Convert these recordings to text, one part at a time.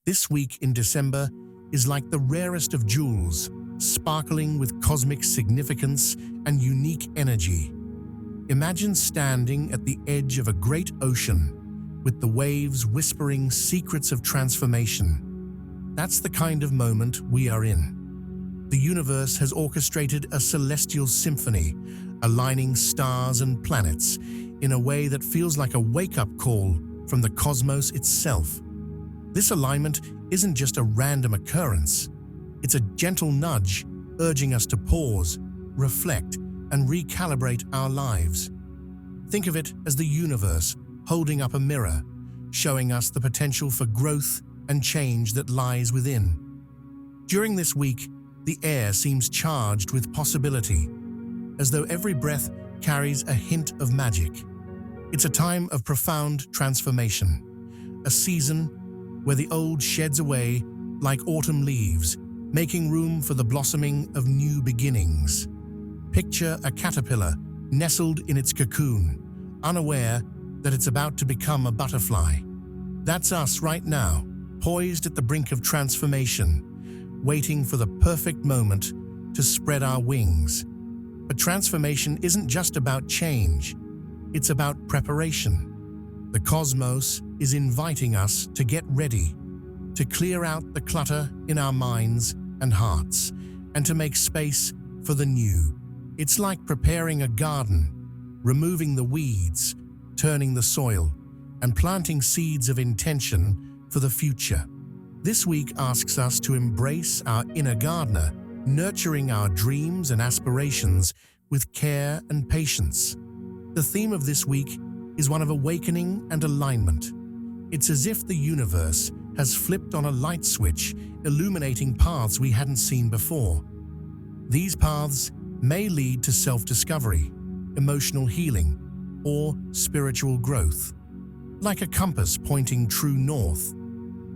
This week in December is like the rarest of jewels, sparkling with cosmic significance and unique energy. Imagine standing at the edge of a great ocean, with the waves whispering secrets of transformation. That's the kind of moment we are in. The universe has orchestrated a celestial symphony, aligning stars and planets in a way that feels like a wake-up call from the cosmos itself. This alignment isn't just a random occurrence. It's a gentle nudge urging us to pause, reflect, and recalibrate our lives. Think of it as the universe holding up a mirror, showing us the potential for growth and change that lies within. During this week, the air seems charged with possibility, as though every breath carries a hint of magic. It's a time of profound transformation, a season where the old sheds away like autumn leaves, making room for the blossoming of new beginnings. Picture a caterpillar nestled in its cocoon, unaware that it's about to become a butterfly. That's us right now, poised at the brink of transformation, waiting for the perfect moment to spread our wings. But transformation isn't just about change, it's about preparation. The cosmos is inviting us to get ready, to clear out the clutter in our minds and hearts, and to make space for the new. It's like preparing a garden, removing the weeds, turning the soil, and planting seeds of intention for the future. This week asks us to embrace our inner gardener, nurturing our dreams and aspirations with care and patience. The theme of this week is one of awakening and alignment. It's as if the universe has flipped on a light switch, illuminating paths we hadn't seen before. These paths may lead to self-discovery, emotional healing, or spiritual growth. Like a compass pointing true north,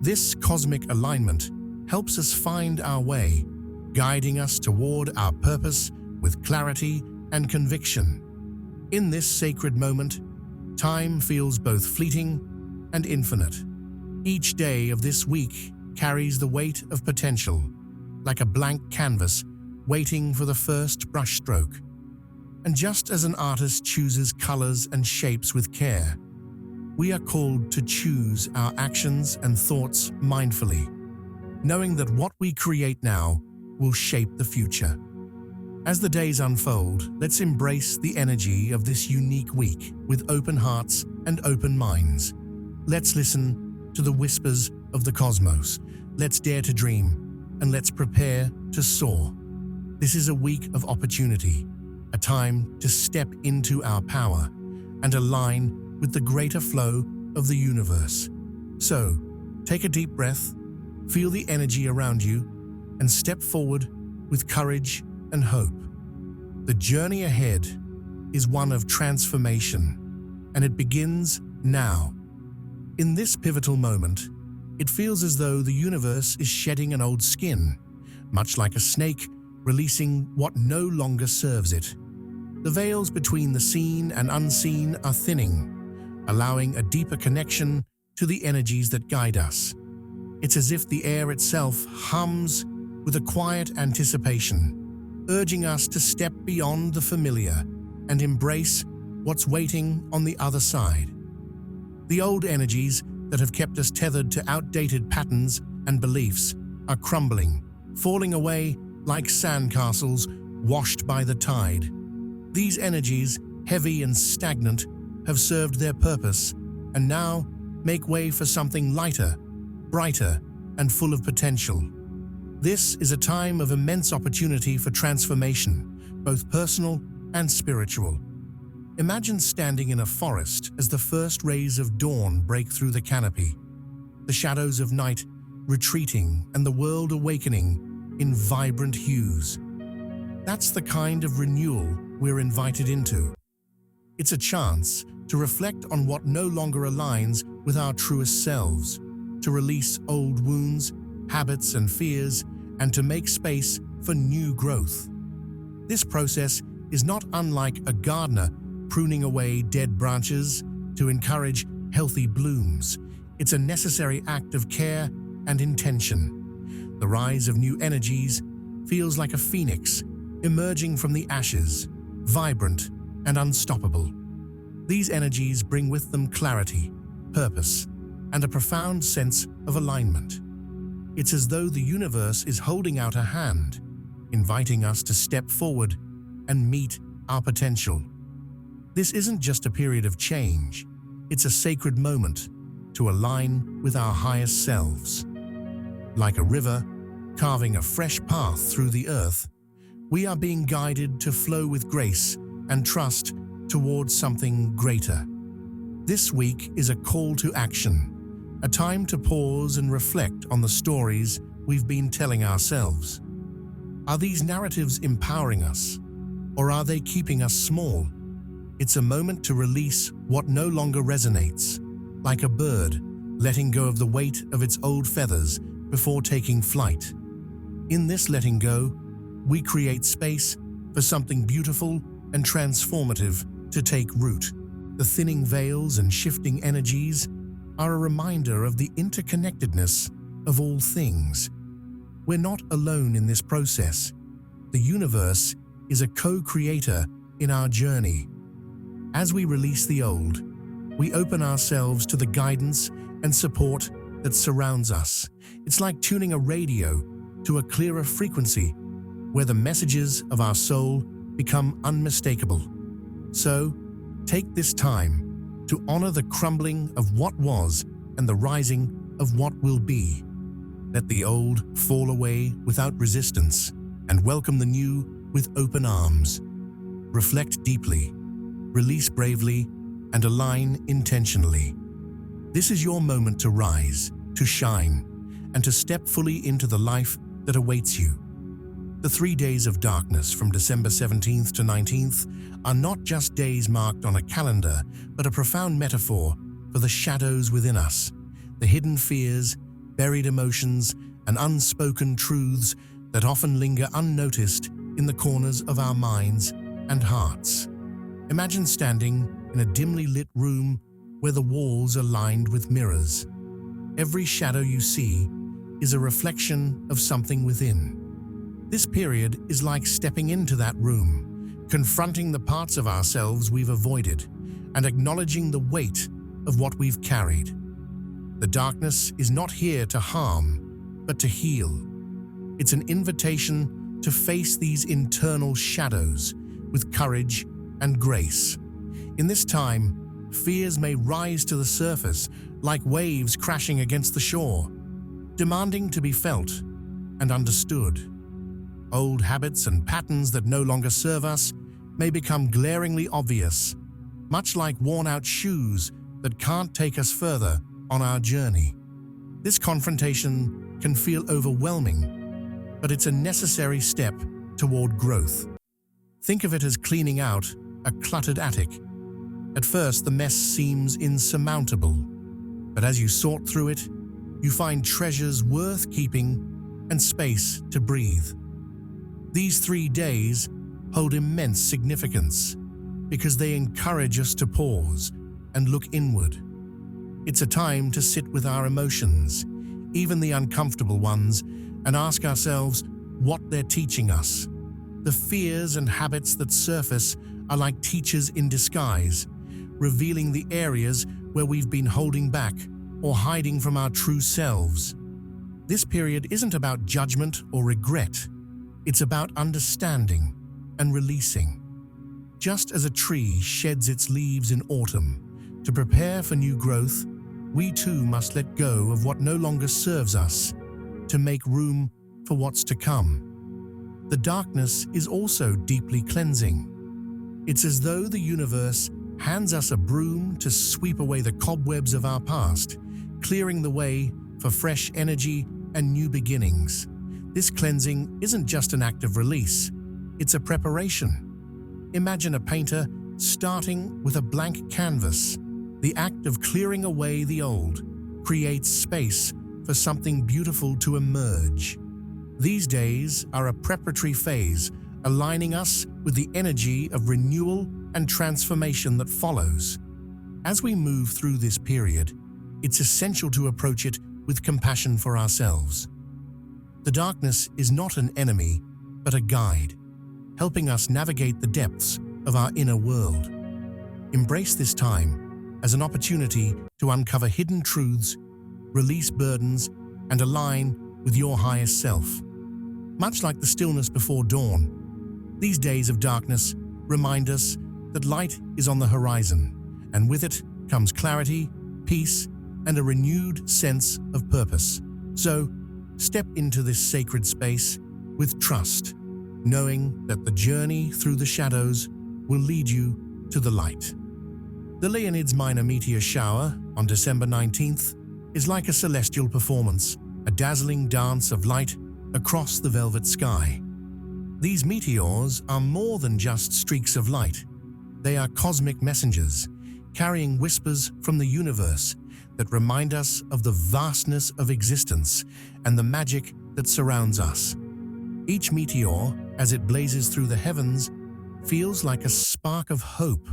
this cosmic alignment helps us find our way, guiding us toward our purpose with clarity and conviction. In this sacred moment, time feels both fleeting and infinite. Each day of this week carries the weight of potential, like a blank canvas waiting for the first brushstroke. And just as an artist chooses colors and shapes with care, we are called to choose our actions and thoughts mindfully, knowing that what we create now will shape the future. As the days unfold, let's embrace the energy of this unique week with open hearts and open minds. Let's listen to the whispers of the cosmos. Let's dare to dream, and let's prepare to soar. This is a week of opportunity, a time to step into our power and align with the greater flow of the universe. So, take a deep breath, feel the energy around you, and step forward with courage and hope. The journey ahead is one of transformation, and it begins now. In this pivotal moment, it feels as though the universe is shedding an old skin, much like a snake releasing what no longer serves it. The veils between the seen and unseen are thinning, allowing a deeper connection to the energies that guide us. It's as if the air itself hums with a quiet anticipation, urging us to step beyond the familiar and embrace what's waiting on the other side. The old energies that have kept us tethered to outdated patterns and beliefs are crumbling, falling away like sandcastles washed by the tide. These energies, heavy and stagnant, have served their purpose and now make way for something lighter, brighter, and full of potential. This is a time of immense opportunity for transformation, both personal and spiritual. Imagine standing in a forest as the first rays of dawn break through the canopy, the shadows of night retreating and the world awakening in vibrant hues. That's the kind of renewal we're invited into. It's a chance to reflect on what no longer aligns with our truest selves, to release old wounds, habits, and fears, and to make space for new growth. This process is not unlike a gardener pruning away dead branches to encourage healthy blooms. It's a necessary act of care and intention. The rise of new energies feels like a phoenix emerging from the ashes, vibrant and unstoppable. These energies bring with them clarity, purpose, and a profound sense of alignment. It's as though the universe is holding out a hand, inviting us to step forward and meet our potential. This isn't just a period of change, it's a sacred moment to align with our highest selves. Like a river carving a fresh path through the earth, we are being guided to flow with grace and trust towards something greater. This week is a call to action, a time to pause and reflect on the stories we've been telling ourselves. Are these narratives empowering us, or are they keeping us small? It's a moment to release what no longer resonates, like a bird letting go of the weight of its old feathers before taking flight. In this letting go, we create space for something beautiful and transformative to take root. The thinning veils and shifting energies are a reminder of the interconnectedness of all things. We're not alone in this process. The universe is a co-creator in our journey. As we release the old, we open ourselves to the guidance and support that surrounds us. It's like tuning a radio to a clearer frequency where the messages of our soul become unmistakable. So, take this time to honor the crumbling of what was and the rising of what will be. Let the old fall away without resistance and welcome the new with open arms. Reflect deeply, release bravely, and align intentionally. This is your moment to rise, to shine, and to step fully into the life that awaits you. The 3 days of darkness from December 17th to 19th are not just days marked on a calendar, but a profound metaphor for the shadows within us, the hidden fears, buried emotions, and unspoken truths that often linger unnoticed in the corners of our minds and hearts. Imagine standing in a dimly lit room where the walls are lined with mirrors. Every shadow you see is a reflection of something within. This period is like stepping into that room, confronting the parts of ourselves we've avoided, and acknowledging the weight of what we've carried. The darkness is not here to harm, but to heal. It's an invitation to face these internal shadows with courage and grace. In this time, fears may rise to the surface like waves crashing against the shore, demanding to be felt and understood. Old habits and patterns that no longer serve us may become glaringly obvious, much like worn-out shoes that can't take us further on our journey. This confrontation can feel overwhelming, but it's a necessary step toward growth. Think of it as cleaning out a cluttered attic. At first, the mess seems insurmountable, but as you sort through it, you find treasures worth keeping and space to breathe. These 3 days hold immense significance because they encourage us to pause and look inward. It's a time to sit with our emotions, even the uncomfortable ones, and ask ourselves what they're teaching us. The fears and habits that surface are like teachers in disguise, revealing the areas where we've been holding back or hiding from our true selves. This period isn't about judgment or regret. It's about understanding and releasing. Just as a tree sheds its leaves in autumn to prepare for new growth, we too must let go of what no longer serves us to make room for what's to come. The darkness is also deeply cleansing. It's as though the universe hands us a broom to sweep away the cobwebs of our past, clearing the way for fresh energy and new beginnings. This cleansing isn't just an act of release, it's a preparation. Imagine a painter starting with a blank canvas. The act of clearing away the old creates space for something beautiful to emerge. These days are a preparatory phase, aligning us with the energy of renewal and transformation that follows. As we move through this period, it's essential to approach it with compassion for ourselves. The darkness is not an enemy, but a guide, helping us navigate the depths of our inner world. Embrace this time as an opportunity to uncover hidden truths, release burdens, and align with your highest self. Much like the stillness before dawn, these days of darkness remind us that light is on the horizon, and with it comes clarity, peace, and a renewed sense of purpose. So, step into this sacred space with trust, knowing that the journey through the shadows will lead you to the light. The Leonids Minor Meteor Shower on December 19th is like a celestial performance, a dazzling dance of light across the velvet sky. These meteors are more than just streaks of light. They are cosmic messengers, carrying whispers from the universe that remind us of the vastness of existence and the magic that surrounds us. Each meteor, as it blazes through the heavens, feels like a spark of hope,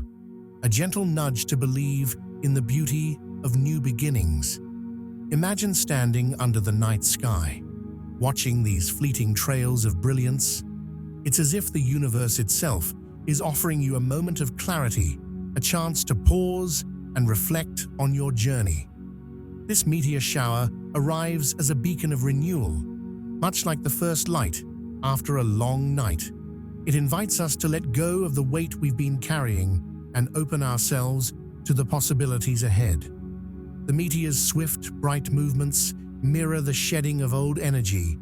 a gentle nudge to believe in the beauty of new beginnings. Imagine standing under the night sky, watching these fleeting trails of brilliance. It's as if the universe itself is offering you a moment of clarity, a chance to pause and reflect on your journey. This meteor shower arrives as a beacon of renewal, much like the first light after a long night. It invites us to let go of the weight we've been carrying and open ourselves to the possibilities ahead. The meteor's swift, bright movements mirror the shedding of old energy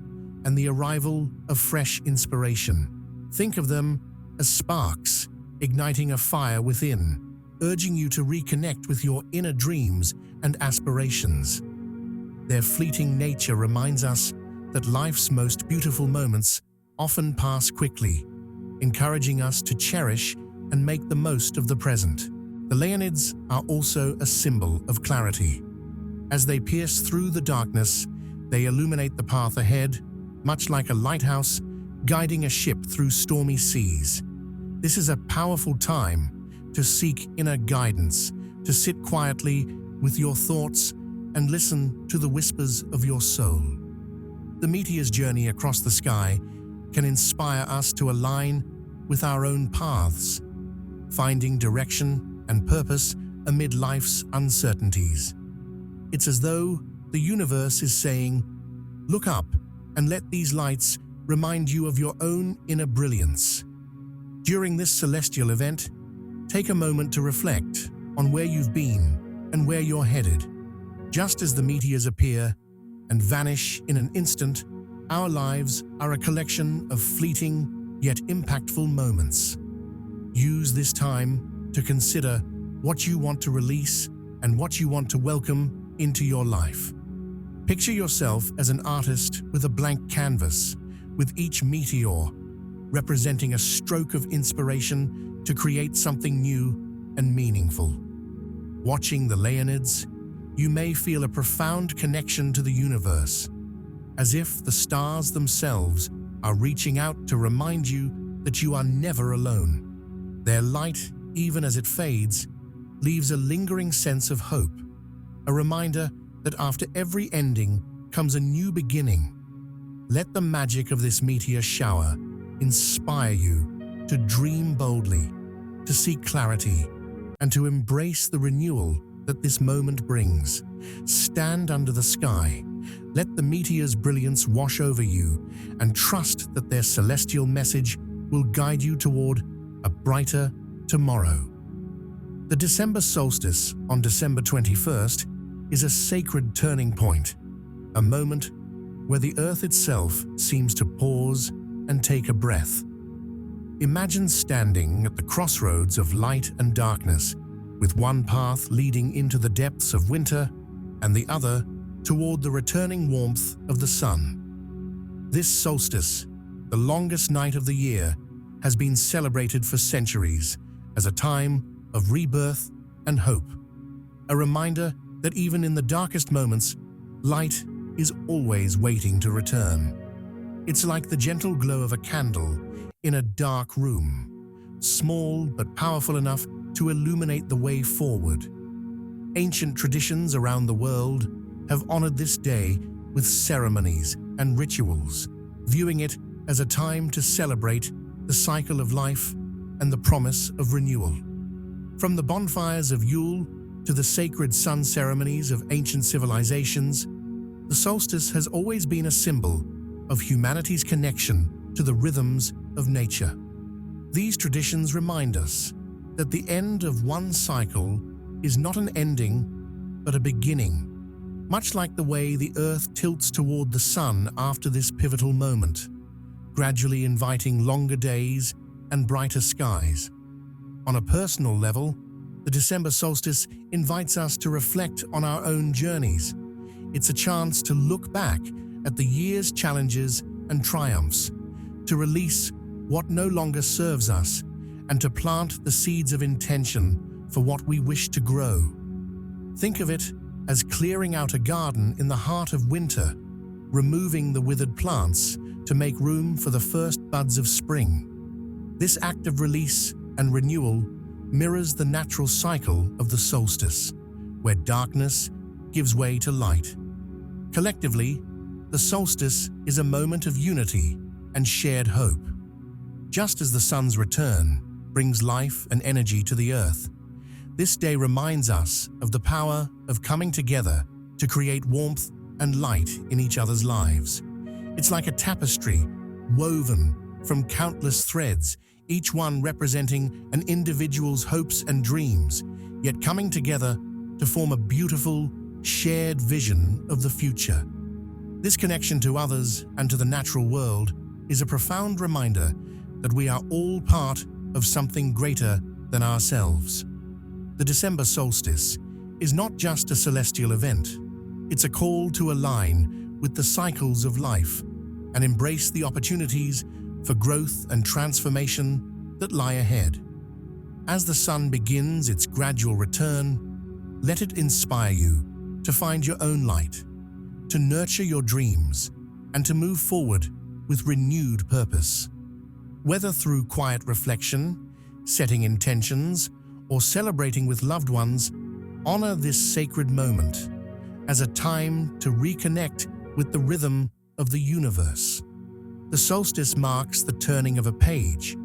and the arrival of fresh inspiration. Think of them as sparks, igniting a fire within, urging you to reconnect with your inner dreams and aspirations. Their fleeting nature reminds us that life's most beautiful moments often pass quickly, encouraging us to cherish and make the most of the present. The Leonids are also a symbol of clarity. As they pierce through the darkness, they illuminate the path ahead, much like a lighthouse guiding a ship through stormy seas. This is a powerful time to seek inner guidance, to sit quietly with your thoughts and listen to the whispers of your soul. The meteor's journey across the sky can inspire us to align with our own paths, finding direction and purpose amid life's uncertainties. It's as though the universe is saying, "Look up and let these lights remind you of your own inner brilliance." During this celestial event, take a moment to reflect on where you've been and where you're headed. Just as the meteors appear and vanish in an instant, our lives are a collection of fleeting yet impactful moments. Use this time to consider what you want to release and what you want to welcome into your life. Picture yourself as an artist with a blank canvas, with each meteor representing a stroke of inspiration to create something new and meaningful. Watching the Leonids, you may feel a profound connection to the universe, as if the stars themselves are reaching out to remind you that you are never alone. Their light, even as it fades, leaves a lingering sense of hope, a reminder that after every ending comes a new beginning. Let the magic of this meteor shower inspire you to dream boldly, to seek clarity, and to embrace the renewal that this moment brings. Stand under the sky, let the meteor's brilliance wash over you, and trust that their celestial message will guide you toward a brighter tomorrow. The December solstice on December 21st is a sacred turning point, a moment where the earth itself seems to pause and take a breath. Imagine standing at the crossroads of light and darkness, with one path leading into the depths of winter and the other toward the returning warmth of the sun. This solstice, the longest night of the year, has been celebrated for centuries as a time of rebirth and hope, a reminder that even in the darkest moments, light is always waiting to return. It's like the gentle glow of a candle in a dark room, small but powerful enough to illuminate the way forward. Ancient traditions around the world have honored this day with ceremonies and rituals, viewing it as a time to celebrate the cycle of life and the promise of renewal. From the bonfires of Yule to the sacred sun ceremonies of ancient civilizations, the solstice has always been a symbol of humanity's connection to the rhythms of nature. These traditions remind us that the end of one cycle is not an ending, but a beginning, much like the way the Earth tilts toward the sun after this pivotal moment, gradually inviting longer days and brighter skies. On a personal level, the December solstice invites us to reflect on our own journeys. It's a chance to look back at the year's challenges and triumphs, to release what no longer serves us, and to plant the seeds of intention for what we wish to grow. Think of it as clearing out a garden in the heart of winter, removing the withered plants to make room for the first buds of spring. This act of release and renewal mirrors the natural cycle of the solstice, where darkness gives way to light. Collectively, the solstice is a moment of unity and shared hope. Just as the sun's return brings life and energy to the earth, this day reminds us of the power of coming together to create warmth and light in each other's lives. It's like a tapestry woven from countless threads, each one representing an individual's hopes and dreams, yet coming together to form a beautiful, shared vision of the future. This connection to others and to the natural world is a profound reminder that we are all part of something greater than ourselves. The December solstice is not just a celestial event. It's a call to align with the cycles of life and embrace the opportunities for growth and transformation that lie ahead. As the sun begins its gradual return, let it inspire you to find your own light, to nurture your dreams, and to move forward with renewed purpose. Whether through quiet reflection, setting intentions, or celebrating with loved ones, honor this sacred moment as a time to reconnect with the rhythm of the universe. The solstice marks the turning of a page,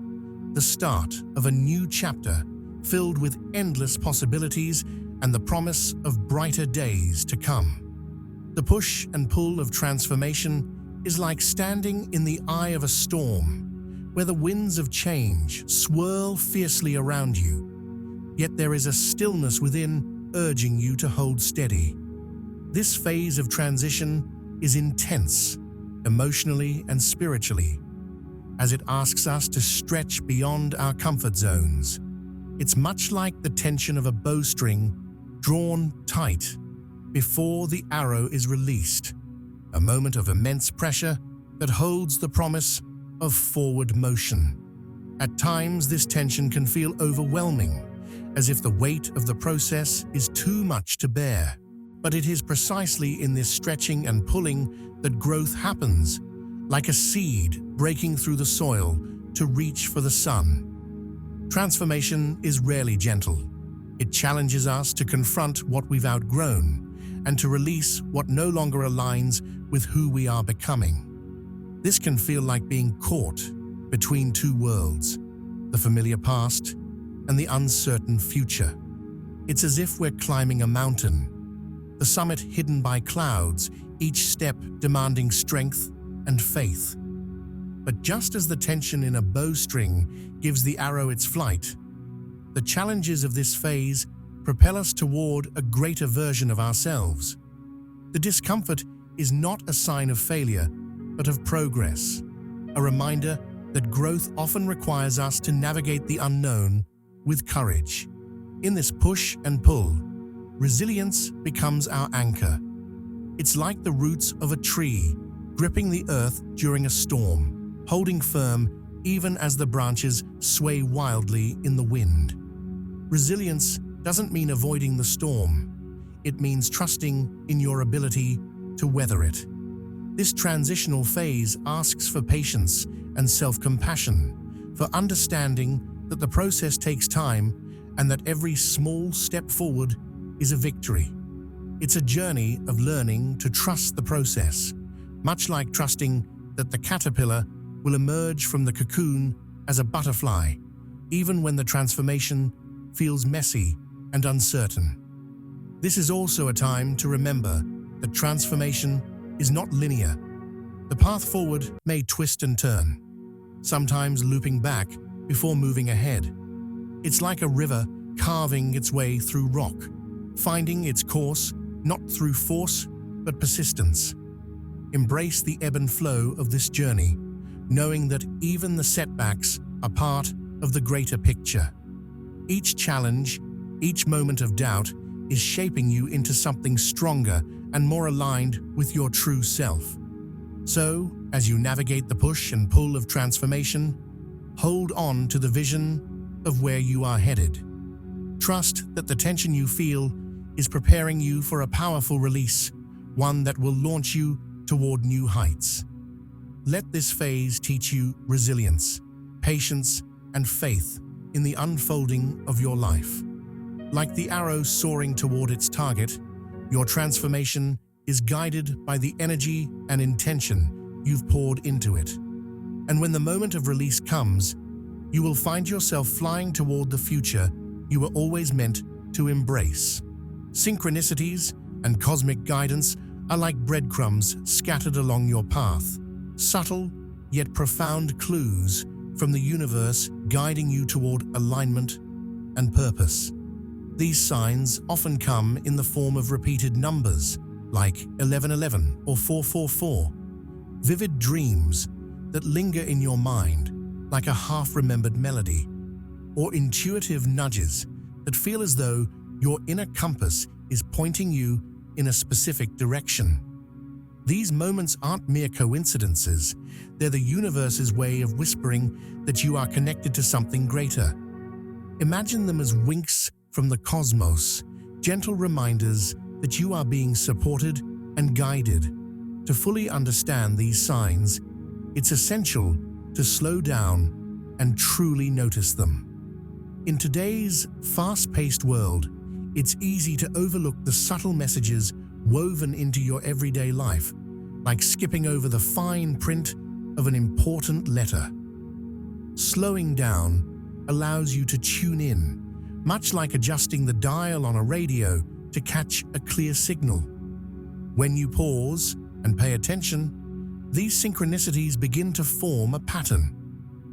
the start of a new chapter filled with endless possibilities and the promise of brighter days to come. The push and pull of transformation is like standing in the eye of a storm, where the winds of change swirl fiercely around you, yet there is a stillness within urging you to hold steady. This phase of transition is intense, emotionally and spiritually, as it asks us to stretch beyond our comfort zones. It's much like the tension of a bowstring drawn tight before the arrow is released, a moment of immense pressure that holds the promise of forward motion. At times, this tension can feel overwhelming, as if the weight of the process is too much to bear. But it is precisely in this stretching and pulling that growth happens, like a seed breaking through the soil to reach for the sun. Transformation is rarely gentle. It challenges us to confront what we've outgrown and to release what no longer aligns with who we are becoming. This can feel like being caught between two worlds, the familiar past and the uncertain future. It's as if we're climbing a mountain, the summit hidden by clouds, each step demanding strength and faith. But just as the tension in a bowstring gives the arrow its flight, the challenges of this phase propel us toward a greater version of ourselves. The discomfort is not a sign of failure, but of progress, a reminder that growth often requires us to navigate the unknown with courage. In this push and pull, resilience becomes our anchor. It's like the roots of a tree, gripping the earth during a storm, holding firm even as the branches sway wildly in the wind. Resilience doesn't mean avoiding the storm. It means trusting in your ability to weather it. This transitional phase asks for patience and self-compassion, for understanding that the process takes time and that every small step forward is a victory. It's a journey of learning to trust the process, much like trusting that the caterpillar will emerge from the cocoon as a butterfly, even when the transformation feels messy and uncertain. This is also a time to remember that transformation is not linear. The path forward may twist and turn, sometimes looping back before moving ahead. It's like a river carving its way through rock, finding its course not through force but persistence. Embrace the ebb and flow of this journey, knowing that even the setbacks are part of the greater picture. Each challenge, each moment of doubt is shaping you into something stronger and more aligned with your true self. So, as you navigate the push and pull of transformation, hold on to the vision of where you are headed. Trust that the tension you feel is preparing you for a powerful release, one that will launch you toward new heights. Let this phase teach you resilience, patience, and faith in the unfolding of your life. Like the arrow soaring toward its target, your transformation is guided by the energy and intention you've poured into it. And when the moment of release comes, you will find yourself flying toward the future you were always meant to embrace. Synchronicities and cosmic guidance are like breadcrumbs scattered along your path, subtle yet profound clues from the universe guiding you toward alignment and purpose. These signs often come in the form of repeated numbers like 1111 or 444, vivid dreams that linger in your mind like a half-remembered melody, or intuitive nudges that feel as though your inner compass is pointing you in a specific direction. These moments aren't mere coincidences, they're the universe's way of whispering that you are connected to something greater. Imagine them as winks from the cosmos, gentle reminders that you are being supported and guided. To fully understand these signs, it's essential to slow down and truly notice them. In today's fast-paced world, it's easy to overlook the subtle messages woven into your everyday life, like skipping over the fine print of an important letter. Slowing down allows you to tune in, much like adjusting the dial on a radio to catch a clear signal. When you pause and pay attention, these synchronicities begin to form a pattern,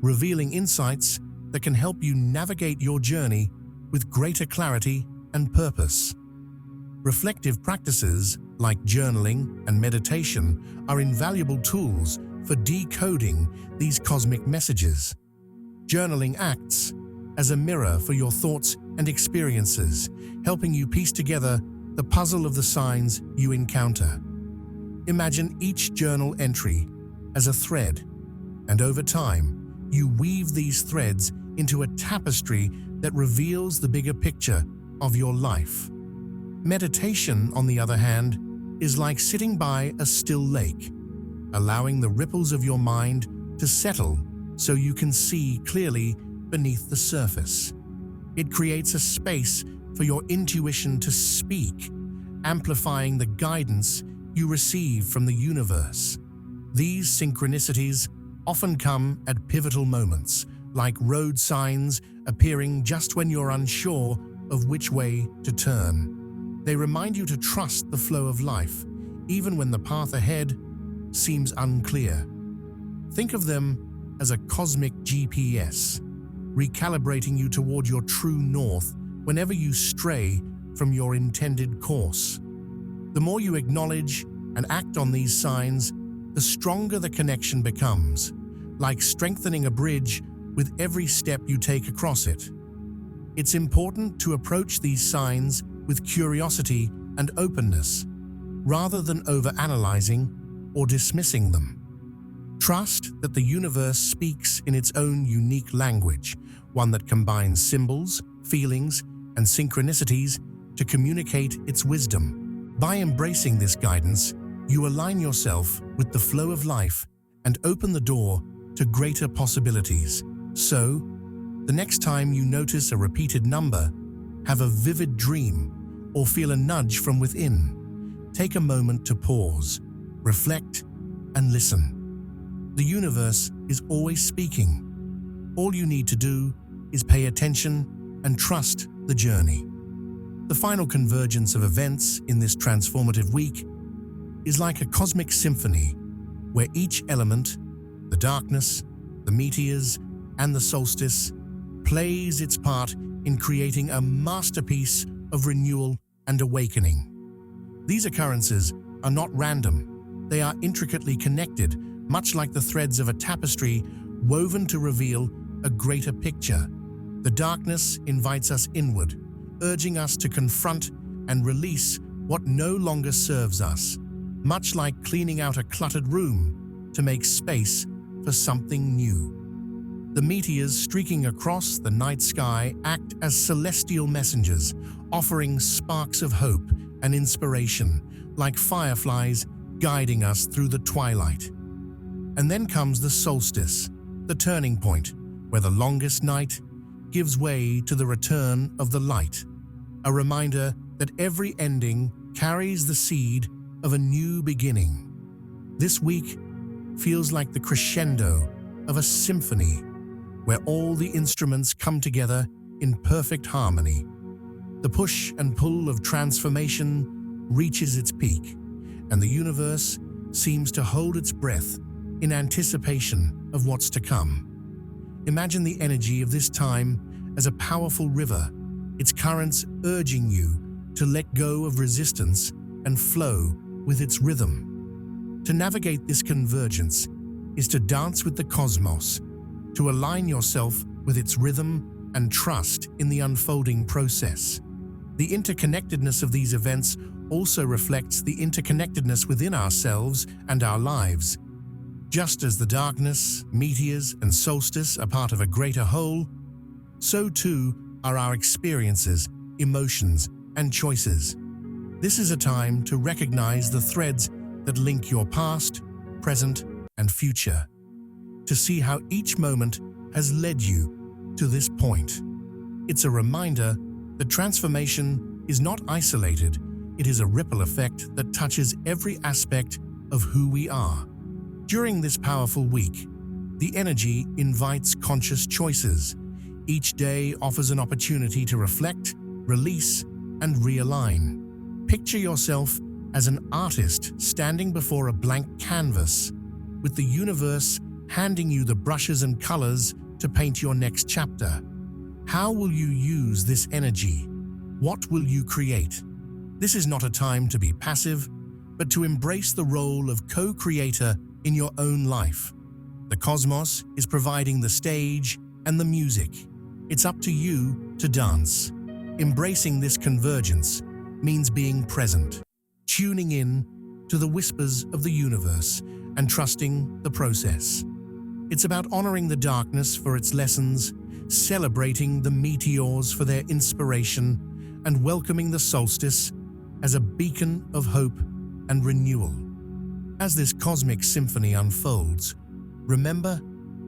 revealing insights that can help you navigate your journey with greater clarity and purpose. Reflective practices like journaling and meditation are invaluable tools for decoding these cosmic messages. Journaling acts as a mirror for your thoughts and experiences, helping you piece together the puzzle of the signs you encounter. Imagine each journal entry as a thread, and over time, you weave these threads into a tapestry that reveals the bigger picture of your life. Meditation, on the other hand, is like sitting by a still lake, allowing the ripples of your mind to settle so you can see clearly beneath the surface. It creates a space for your intuition to speak, amplifying the guidance you receive from the universe. These synchronicities often come at pivotal moments, like road signs appearing just when you're unsure of which way to turn. They remind you to trust the flow of life, even when the path ahead seems unclear. Think of them as a cosmic GPS, recalibrating you toward your true north whenever you stray from your intended course. The more you acknowledge and act on these signs, the stronger the connection becomes, like strengthening a bridge with every step you take across it. It's important to approach these signs with curiosity and openness, rather than overanalyzing or dismissing them. Trust that the universe speaks in its own unique language, one that combines symbols, feelings, and synchronicities to communicate its wisdom. By embracing this guidance, you align yourself with the flow of life and open the door to greater possibilities. So, the next time you notice a repeated number, have a vivid dream, or feel a nudge from within, take a moment to pause, reflect, and listen. The universe is always speaking. All you need to do is pay attention and trust the journey. The final convergence of events in this transformative week is like a cosmic symphony where each element, the darkness, the meteors, and the solstice, plays its part in creating a masterpiece of renewal and awakening. These occurrences are not random. They are intricately connected, much like the threads of a tapestry woven to reveal a greater picture. The darkness invites us inward, urging us to confront and release what no longer serves us, much like cleaning out a cluttered room to make space for something new. The meteors streaking across the night sky act as celestial messengers, offering sparks of hope and inspiration, like fireflies guiding us through the twilight. And then comes the solstice, the turning point, where the longest night gives way to the return of the light, a reminder that every ending carries the seed of a new beginning. This week feels like the crescendo of a symphony, where all the instruments come together in perfect harmony. The push and pull of transformation reaches its peak, and the universe seems to hold its breath in anticipation of what's to come. Imagine the energy of this time as a powerful river, its currents urging you to let go of resistance and flow with its rhythm. To navigate this convergence is to dance with the cosmos, to align yourself with its rhythm and trust in the unfolding process. The interconnectedness of these events also reflects the interconnectedness within ourselves and our lives. Just as the darkness, meteors, and solstice are part of a greater whole, so too are our experiences, emotions, and choices. This is a time to recognize the threads that link your past, present, and future, to see how each moment has led you to this point. It's a reminder that transformation is not isolated. It is a ripple effect that touches every aspect of who we are. During this powerful week, the energy invites conscious choices. Each day offers an opportunity to reflect, release, and realign. Picture yourself as an artist standing before a blank canvas, with the universe handing you the brushes and colors to paint your next chapter. How will you use this energy? What will you create? This is not a time to be passive, but to embrace the role of co-creator in your own life. The cosmos is providing the stage and the music. It's up to you to dance. Embracing this convergence means being present, tuning in to the whispers of the universe and trusting the process. It's about honoring the darkness for its lessons, celebrating the meteors for their inspiration, and welcoming the solstice as a beacon of hope and renewal. As this cosmic symphony unfolds, remember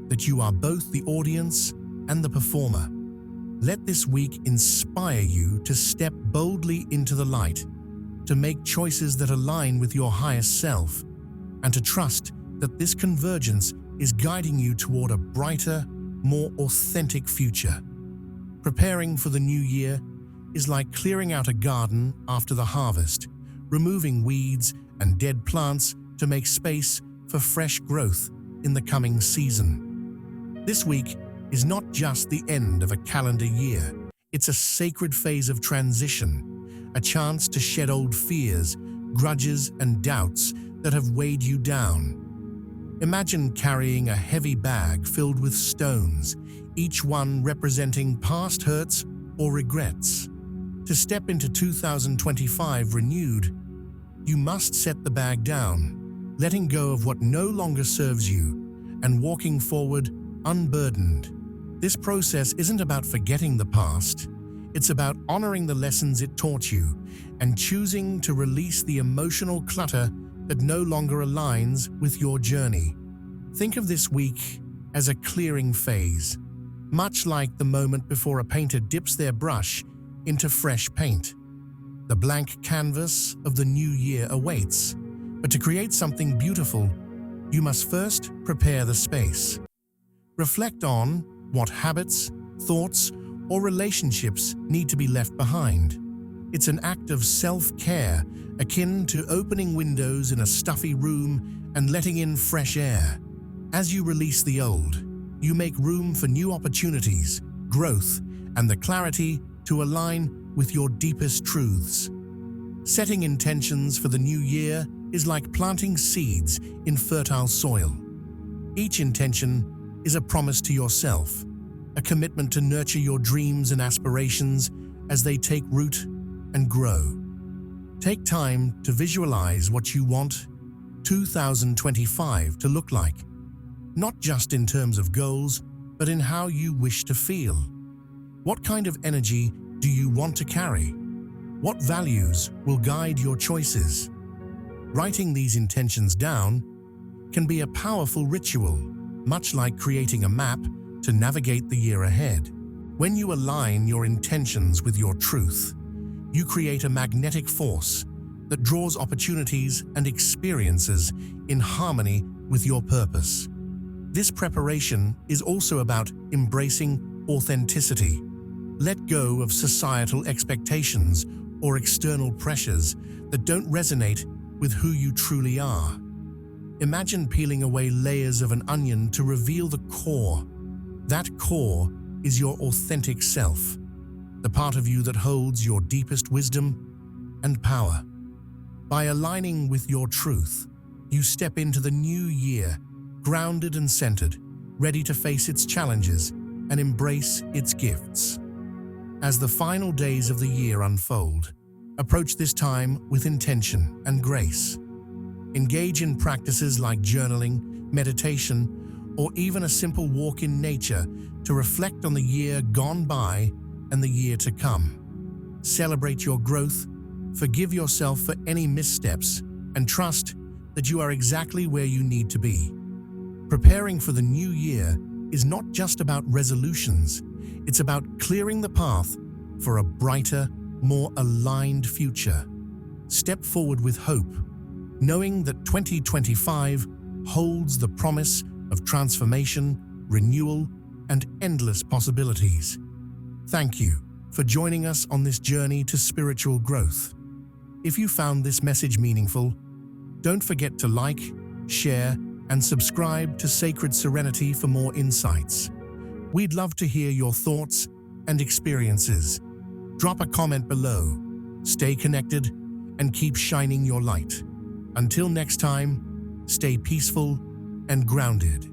that you are both the audience and the performer. Let this week inspire you to step boldly into the light, to make choices that align with your highest self, and to trust that this convergence is guiding you toward a brighter, more authentic future. Preparing for the new year is like clearing out a garden after the harvest, removing weeds and dead plants to make space for fresh growth in the coming season. This week is not just the end of a calendar year. It's a sacred phase of transition, a chance to shed old fears, grudges, and doubts that have weighed you down. Imagine carrying a heavy bag filled with stones, each one representing past hurts or regrets. To step into 2025 renewed, you must set the bag down, letting go of what no longer serves you, and walking forward unburdened. This process isn't about forgetting the past. It's about honoring the lessons it taught you and choosing to release the emotional clutter that no longer aligns with your journey. Think of this week as a clearing phase, much like the moment before a painter dips their brush into fresh paint. The blank canvas of the new year awaits, but to create something beautiful, you must first prepare the space. Reflect on what habits, thoughts, or relationships need to be left behind. It's an act of self-care, akin to opening windows in a stuffy room and letting in fresh air. As you release the old, you make room for new opportunities, growth, and the clarity to align with your deepest truths. Setting intentions for the new year is like planting seeds in fertile soil. Each intention is a promise to yourself, a commitment to nurture your dreams and aspirations as they take root and grow. Take time to visualize what you want 2025 to look like, not just in terms of goals, but in how you wish to feel. What kind of energy do you want to carry? What values will guide your choices? Writing these intentions down can be a powerful ritual, much like creating a map to navigate the year ahead. When you align your intentions with your truth, you create a magnetic force that draws opportunities and experiences in harmony with your purpose. This preparation is also about embracing authenticity. Let go of societal expectations or external pressures that don't resonate with who you truly are. Imagine peeling away layers of an onion to reveal the core. That core is your authentic self, the part of you that holds your deepest wisdom and power. By aligning with your truth, you step into the new year grounded and centered, ready to face its challenges and embrace its gifts. As the final days of the year unfold, approach this time with intention and grace. Engage in practices like journaling, meditation, or even a simple walk in nature to reflect on the year gone by and the year to come. Celebrate your growth, forgive yourself for any missteps, and trust that you are exactly where you need to be. Preparing for the new year is not just about resolutions, it's about clearing the path for a brighter, more aligned future. Step forward with hope, knowing that 2025 holds the promise of transformation, renewal, and endless possibilities. Thank you for joining us on this journey to spiritual growth. If you found this message meaningful, don't forget to like, share, and subscribe to Sacred Serenity for more insights. We'd love to hear your thoughts and experiences. Drop a comment below. Stay connected and keep shining your light. Until next time, stay peaceful and grounded.